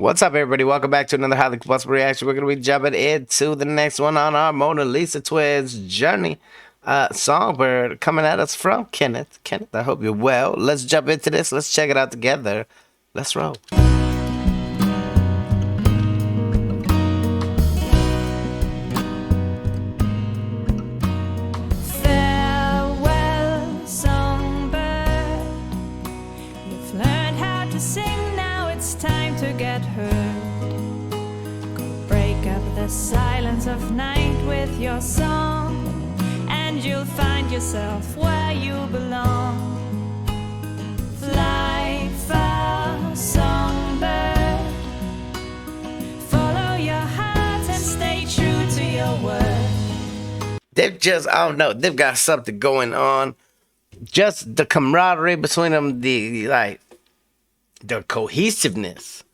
What's up, everybody? Welcome back to another highly combustible reaction. We're going to be jumping into the next one on our MonaLisa twins journey. Songbird coming at us from Kenneth. Kenneth, I hope you're well. Let's jump into this. Let's check it out together. Let's roll. Farewell, Songbird. You've learned how to sing, now it's time to get heard. Go break up the silence of night with your song, and you'll find yourself where you belong. Fly far, Songbird. Follow your heart and stay true to your word. They've just, I don't know, they've got something going on. Just the camaraderie between them, the cohesiveness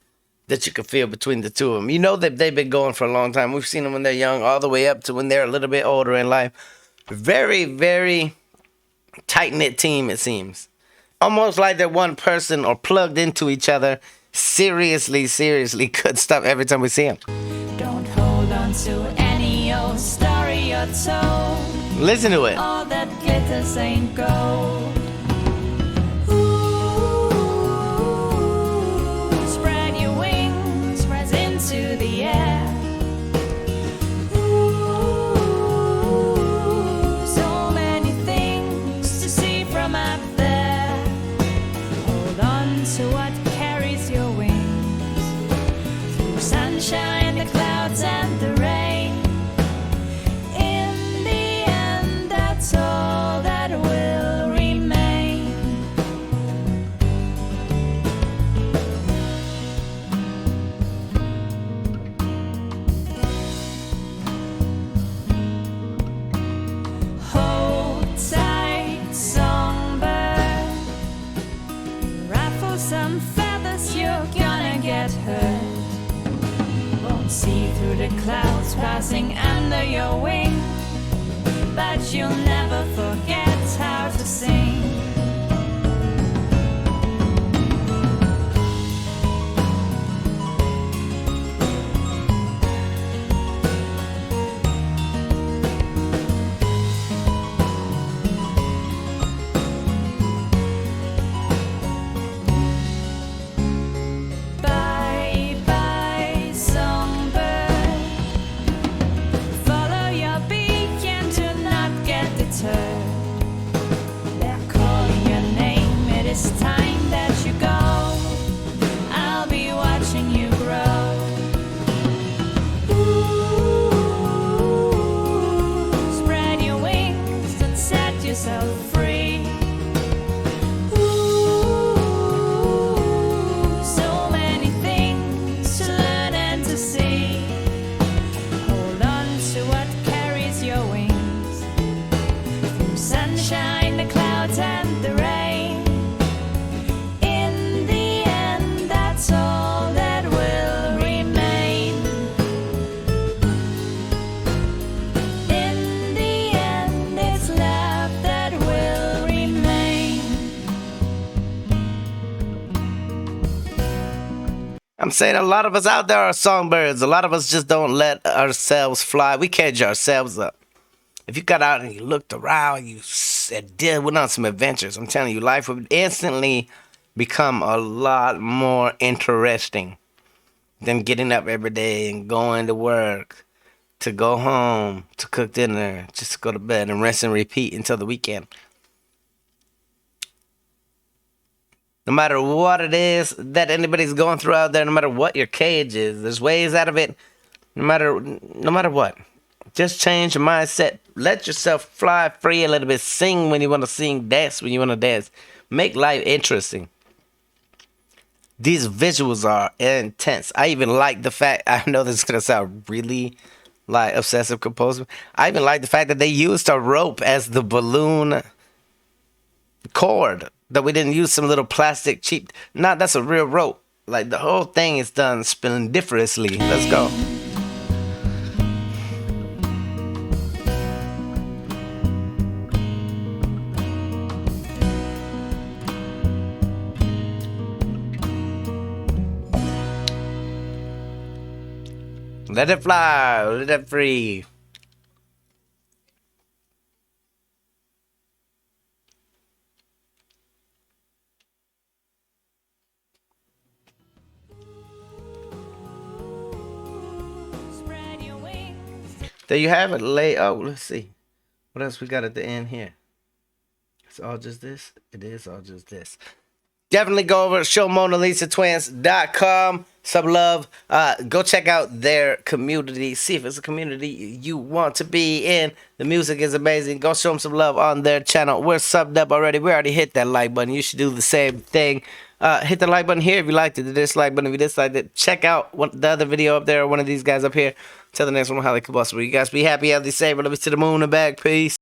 that you can feel between the two of them. You know that they've been going for a long time. We've seen them when they're young, all the way up to when they're a little bit older in life. Very, very tight-knit team, it seems. Almost like they're one person or plugged into each other. Seriously, seriously good stuff every time we see them. Don't hold on to any old story you're told. Listen to it. All that glitters ain't gold. Ooh, spread your wings, rise into the air. Ooh, so many things to see from up there. Hold on to what carries your wings through sunshine, the clouds, and the rain. In the end, that's all that will remain. Hold tight, Songbird. Ruffle some feathers, you're gonna get hurt. Won't see through the clouds passing under your wing, but you'll never forget how to sing. Bye bye, Songbird. Follow your beat and do not get deterred. They're calling your name, it is time that you go. I'll be watching you grow. Ooh, spread your wings and set yourself free. Ooh, so many things to learn and to see. Hold on to what carries your wings through sunshine, the clouds, and the rain. In the end, that's all that will remain. In the end, it's love that will remain. I'm saying a lot of us out there are songbirds. A lot of us just don't let ourselves fly. We cage ourselves up. If you got out and you looked around, you went on some adventures, I'm telling you, life would instantly become a lot more interesting than getting up every day and going to work, to go home, to cook dinner, just to go to bed and rest and repeat until the weekend. No matter what it is that anybody's going through out there, no matter what your cage is, there's ways out of it. No matter what, just change your mindset. Let yourself fly free a little bit. Sing when you want to sing. Dance when you want to dance. Make life interesting. These visuals are intense. I even like the fact, I know this is going to sound really like obsessive compulsive. I even like the fact that they used a rope as the balloon cord. That we didn't use some little plastic cheap. Nah, that's a real rope. Like the whole thing is done splendiferously. Let's go. Let it fly. Let it free. Spread your wings. There you have it. Let's see. What else we got at the end here? It's all just this? It is all just this. Definitely go over to showmonalisatwins.com. Some love. Go check out their community. See if it's a community you want to be in. The music is amazing. Go show them some love on their channel. We're subbed up already. We already hit that like button. You should do the same thing. Hit the like button here if you liked it. The dislike button if you disliked it. Check out the other video up there. Or one of these guys up here. Till the next one, highly combustible. You guys be happy, healthy, safe. Love you to the moon and back. Peace.